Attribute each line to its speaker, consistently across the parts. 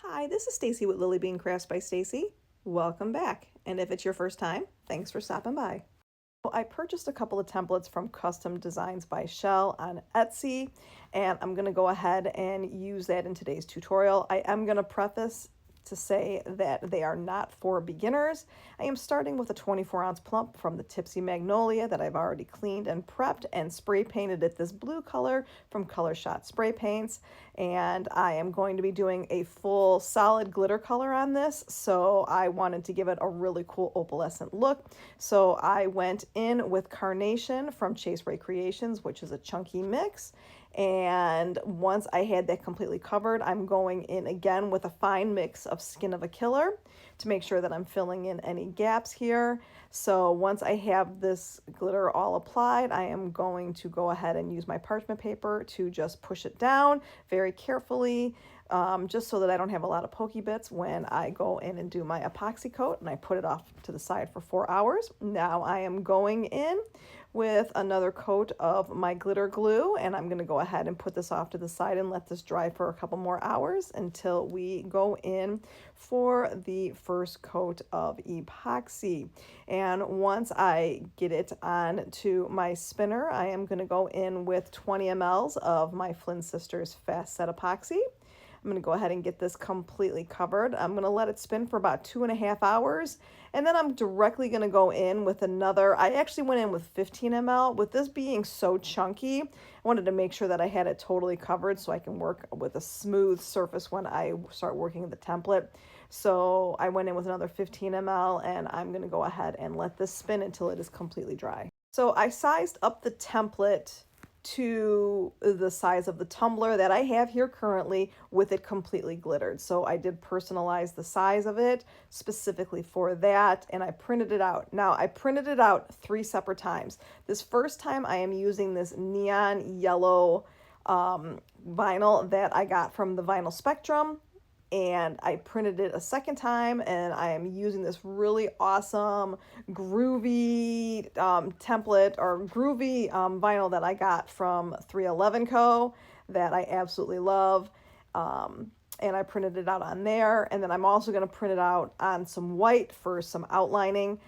Speaker 1: Hi, this is Stacy with Lily Bean Crafts by Stacy. Welcome back. And if it's your first time, thanks for stopping by. I purchased a couple of templates from Custom Designs by Shell on Etsy, and I'm going to go ahead and use that in today's tutorial. I am going to preface to say that they are not for beginners. I am starting with a 24-ounce plump from the Tipsy Magnolia that I've already cleaned and prepped and spray painted it this blue color from Color Shot Spray Paints. And I am going to be doing a full solid glitter color on this, so I wanted to give it a really cool opalescent look. So I went in with Carnation from Rae Creations, which is a chunky mix. And once I had that completely covered, I'm going in again with a fine mix of Skin of a Killer to make sure that I'm filling in any gaps here. So once I have this glitter all applied, I am going to go ahead and use my parchment paper to just push it down very carefully, just so that I don't have a lot of pokey bits when I go in and do my epoxy coat, and I put it off to the side for 4 hours. Now I am going in with another coat of my glitter glue, and I'm going to go ahead and put this off to the side and let this dry for a couple more hours until we go in for the first coat of epoxy. And once I get it on to my spinner, I am going to go in with 20 mLs of my Flynn Sisters Fast Set Epoxy. I'm going to go ahead and get this completely covered. I'm going to let it spin for about 2.5 hours, and then I'm directly going to go in with another. I actually went in with 15 ml. With this being so chunky, I wanted to make sure that I had it totally covered so I can work with a smooth surface when I start working the template. So I went in with another 15 ml, and I'm going to go ahead and let this spin until it is completely dry. So I sized up the template to the size of the tumbler that I have here currently with it completely glittered. So I did personalize the size of it specifically for that, and I printed it out. Now I printed it out 3 separate times. This first time I am using this neon yellow vinyl that I got from the Vinyl Spectrum, and I printed it a second time, and I am using this really awesome groovy template or groovy vinyl that I got from 311 Co. that I absolutely love. And I printed it out on there, and then I'm also going to print it out on some white for some outlining.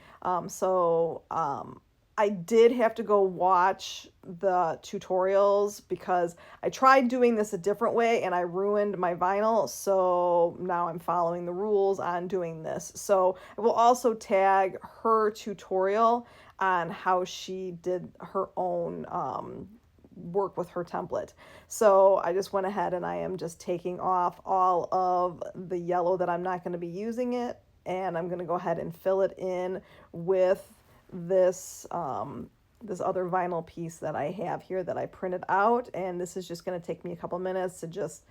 Speaker 1: I did have to go watch the tutorials because I tried doing this a different way and I ruined my vinyl. So now I'm following the rules on doing this. So I will also tag her tutorial on how she did her own work with her template. So I just went ahead and I am just taking off all of the yellow that I'm not going to be using it. And I'm going to go ahead and fill it in with this this other vinyl piece that I have here that I printed out, and this is just going to take me a couple minutes to just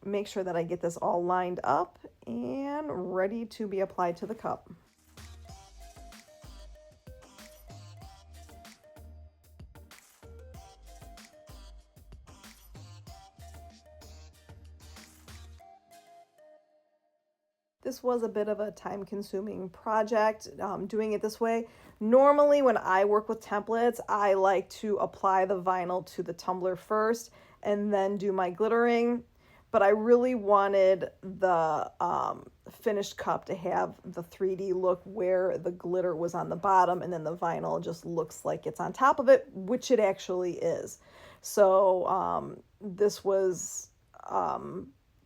Speaker 1: make sure that I get this all lined up and ready to be applied to the cup. This was a bit of a time-consuming project, doing it this way. Normally, when I work with templates, I like to apply the vinyl to the tumbler first and then do my glittering. But I really wanted the finished cup to have the 3D look where the glitter was on the bottom and then the vinyl just looks like it's on top of it, which it actually is. So this was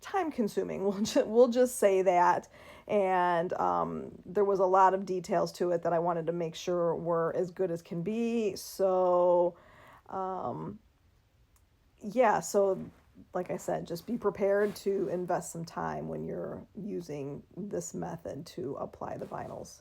Speaker 1: time consuming, we'll just say that, and there was a lot of details to it that I wanted to make sure were as good as can be. So yeah, so like I said, just be prepared to invest some time when you're using this method to apply the vinyls.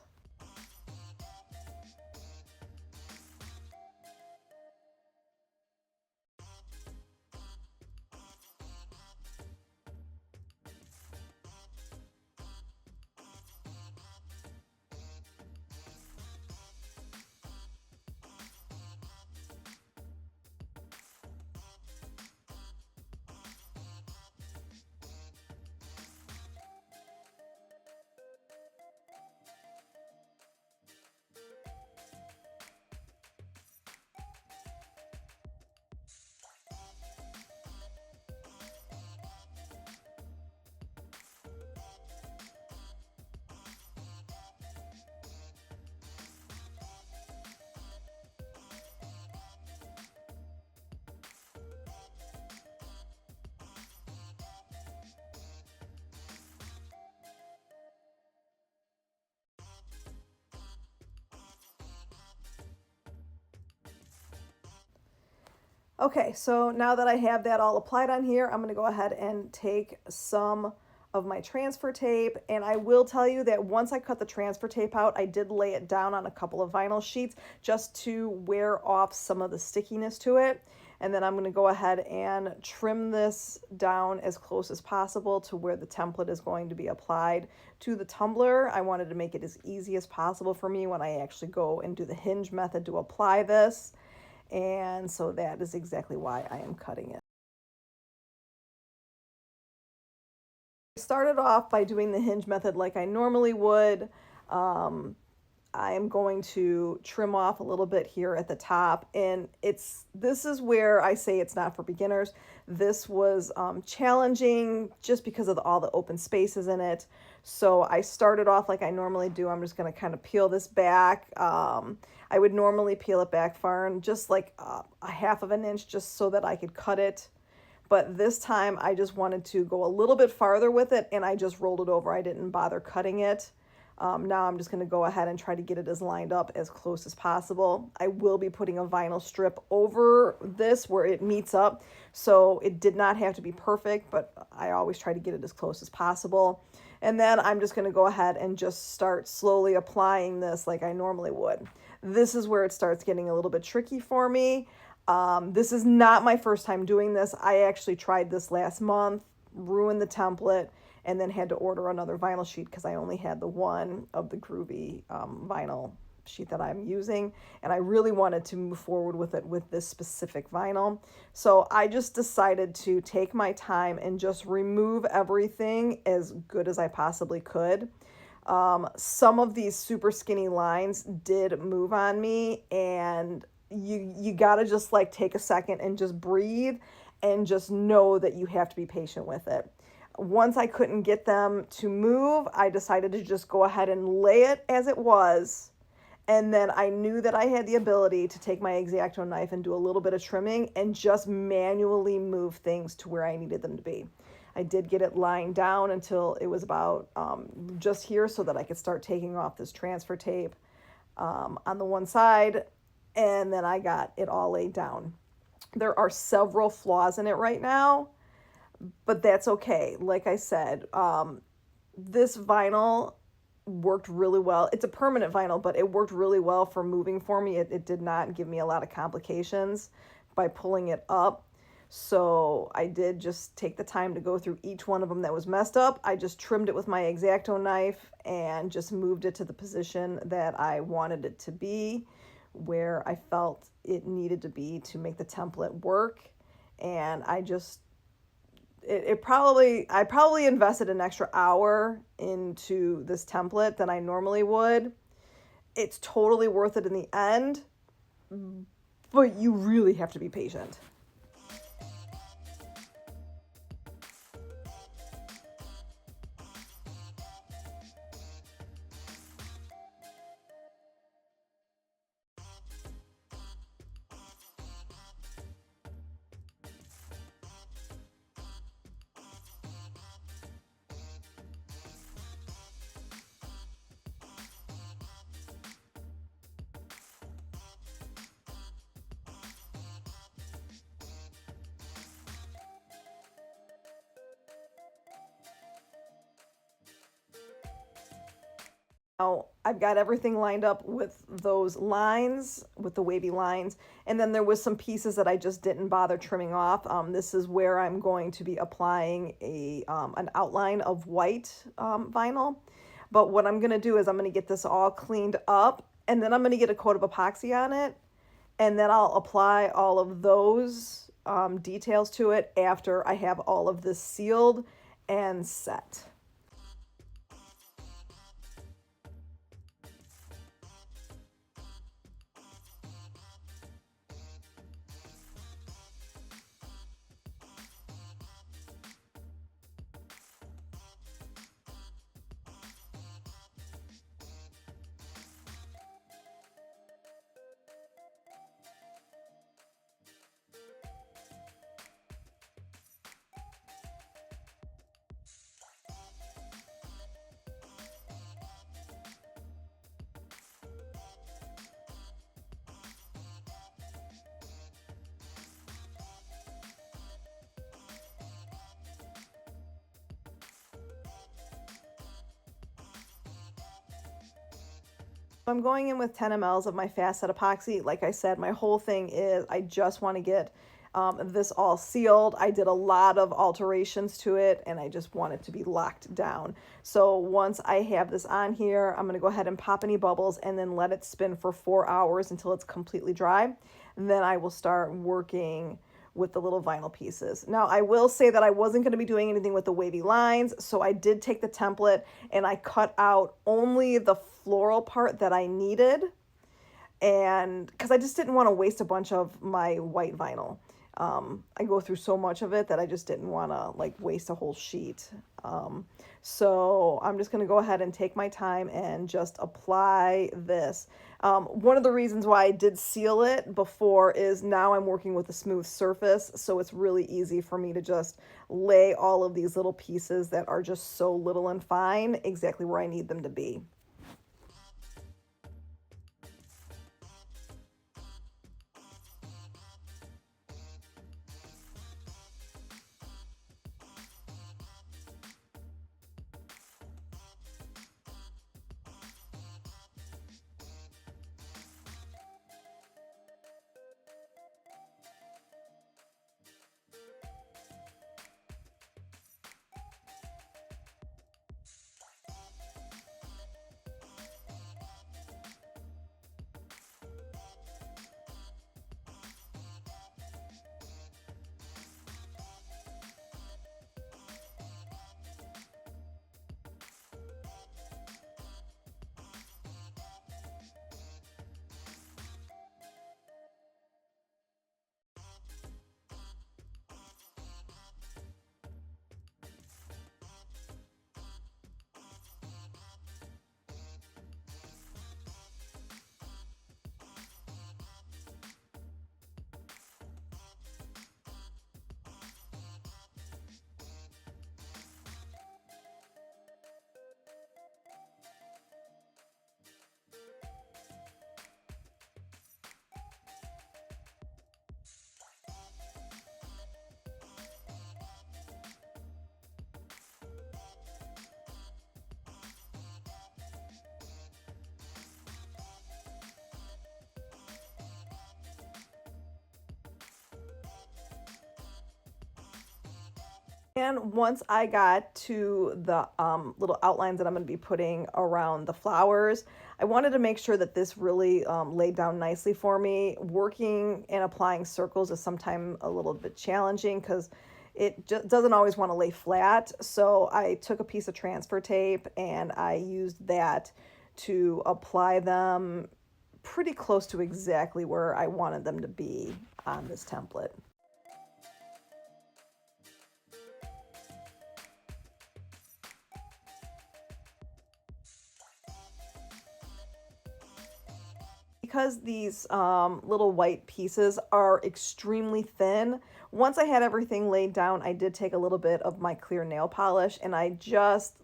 Speaker 1: Okay, so now that I have that all applied on here, I'm going to go ahead and take some of my transfer tape, and I will tell you that once I cut the transfer tape out, I did lay it down on a couple of vinyl sheets just to wear off some of the stickiness to it. And then I'm going to go ahead and trim this down as close as possible to where the template is going to be applied to the tumbler. I wanted to make it as easy as possible for me when I actually go and do the hinge method to apply this. And so that is exactly why I am cutting it. I started off by doing the hinge method like I normally would. I am going to trim off a little bit here at the top, and this is where I say it's not for beginners. This was challenging just because of all the open spaces in it. So I started off like I normally do. I'm just going to kind of peel this back. I would normally peel it back far and just like a half of an inch just so that I could cut it. But this time I just wanted to go a little bit farther with it, and I just rolled it over. I didn't bother cutting it. Now I'm just going to go ahead and try to get it as lined up as close as possible. I will be putting a vinyl strip over this where it meets up. So it did not have to be perfect, but I always try to get it as close as possible. And then I'm just going to go ahead and just start slowly applying this like I normally would. This is where it starts getting a little bit tricky for me. This is not my first time doing this. I actually tried this last month, ruined the template, and then had to order another vinyl sheet because I only had the one of the groovy vinyl sheet that I'm using, and I really wanted to move forward with it with this specific vinyl. So I just decided to take my time and just remove everything as good as I possibly could. Some of these super skinny lines did move on me, and you gotta just like take a second and just breathe and just know that you have to be patient with it. Once I couldn't get them to move, I decided to just go ahead and lay it as it was. And then I knew that I had the ability to take my X-Acto knife and do a little bit of trimming and just manually move things to where I needed them to be. I did get it lying down until it was about just here so that I could start taking off this transfer tape on the one side. And then I got it all laid down. There are several flaws in it right now, but that's okay. Like I said, this vinyl worked really well. It's a permanent vinyl, but it worked really well for moving for me. It did not give me a lot of complications by pulling it up. So I did just take the time to go through each one of them that was messed up. I just trimmed it with my X-Acto knife and just moved it to the position that I wanted it to be, where I felt it needed to be to make the template work. And I just I probably invested an extra hour into this template than I normally would. It's totally worth it in the end, but you really have to be patient. Now I've got everything lined up with those lines, with the wavy lines, and then there was some pieces that I just didn't bother trimming off. This is where I'm going to be applying an outline of white vinyl. But what I'm going to do is I'm going to get this all cleaned up, and then I'm going to get a coat of epoxy on it, and then I'll apply all of those details to it after I have all of this sealed and set. I'm going in with 10 mLs of my fast set epoxy. Like I said, my whole thing is I just want to get this all sealed. I did a lot of alterations to it and I just want it to be locked down. So once I have this on here, I'm going to go ahead and pop any bubbles and then let it spin for 4 hours until it's completely dry. And then I will start working with the little vinyl pieces. Now I will say that I wasn't going to be doing anything with the wavy lines, so I did take the template and I cut out only the floral part that I needed, and because I just didn't want to waste a bunch of my white vinyl. I go through so much of it that I just didn't want to like waste a whole sheet. So I'm just going to go ahead and take my time and just apply this. One of the reasons why I did seal it before is now I'm working with a smooth surface, so it's really easy for me to just lay all of these little pieces that are just so little and fine exactly where I need them to be. And once I got to the little outlines that I'm going to be putting around the flowers, I wanted to make sure that this really laid down nicely for me. Working and applying circles is sometimes a little bit challenging because it just doesn't always want to lay flat. So I took a piece of transfer tape and I used that to apply them pretty close to exactly where I wanted them to be on this template. Because these little white pieces are extremely thin, once I had everything laid down, I did take a little bit of my clear nail polish and I just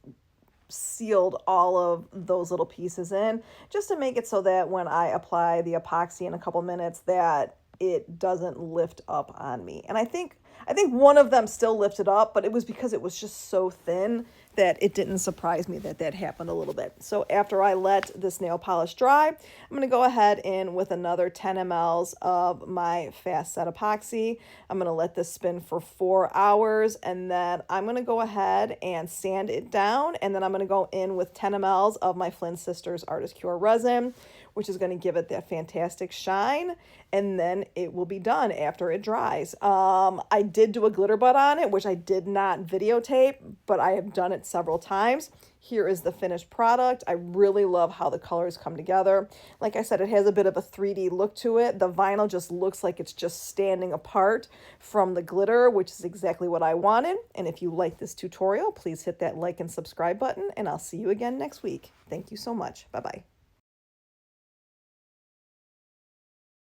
Speaker 1: sealed all of those little pieces in just to make it so that when I apply the epoxy in a couple minutes that it doesn't lift up on me. And I think one of them still lifted up, but it was because it was just so thin that it didn't surprise me that that happened a little bit. So after I let this nail polish dry, I'm going to go ahead in with another 10 mLs of my fast set epoxy. I'm going to let this spin for 4 hours and then I'm going to go ahead and sand it down, and then I'm going to go in with 10 mLs of my Flynn Sisters Artist Cure resin, which is going to give it that fantastic shine, and then it will be done after it dries. I did do a glitter butt on it, which I did not videotape, but I have done it several times. Here is the finished product. I really love how the colors come together. Like I said, it has a bit of a 3D look to it. The vinyl just looks like it's just standing apart from the glitter, which is exactly what I wanted. And if you like this tutorial, please hit that like and subscribe button, and I'll see you again next week. Thank you so much. Bye-bye.